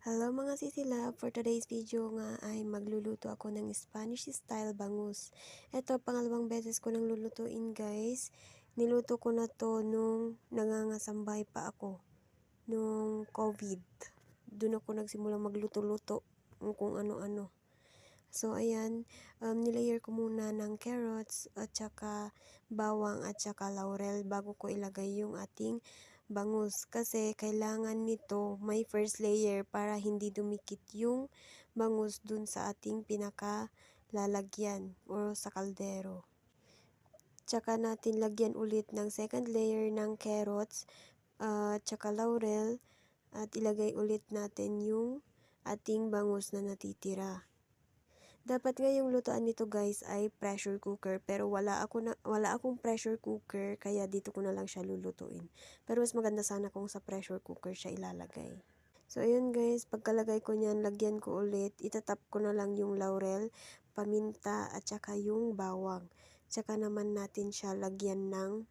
Hello mga sisila, for today's video nga ay magluluto ako ng Spanish style bangus. Ito, pangalawang beses ko nang lulutuin guys. Niluto ko na to nung nangangasambay pa ako, nung COVID. Doon ako nagsimulang magluto-luto kung ano-ano. So ayan, nilayer ko muna ng carrots at saka bawang at saka laurel bago ko ilagay yung ating bangus. Kasi kailangan nito may first layer para hindi dumikit yung bangus dun sa ating pinaka lalagyan o sa kaldero. Tsaka natin lagyan ulit ng second layer ng carrots at saka laurel at ilagay ulit natin yung ating bangus na natitira. Dapat nga yung lutuan nito guys ay pressure cooker, pero wala akong pressure cooker kaya dito ko na lang siya lulutuin. Pero mas maganda sana kung sa pressure cooker siya ilalagay. So ayun guys, pagkalagay ko niyan, lagyan ko ulit, itatap ko na lang yung laurel, paminta at saka yung bawang. Tsaka naman natin siya lagyan ng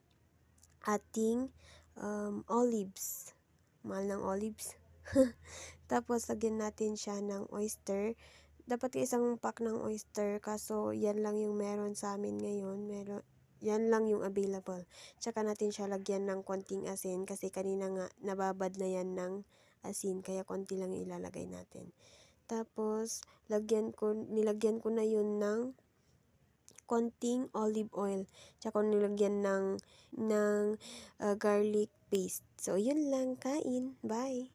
ating olives. Mahal ng olives. Tapos lagyan natin siya ng oyster. Dapat isang pack ng oyster, kaso yan lang yung meron sa amin ngayon. Yan lang yung available. Tsaka natin siya lagyan ng konting asin kasi kanina nga nababad na yan ng asin, kaya konti lang yung ilalagay natin. Tapos nilagyan ko na yun ng konting olive oil. Tsaka nilagyan ng garlic paste. So yun lang, kain. Bye!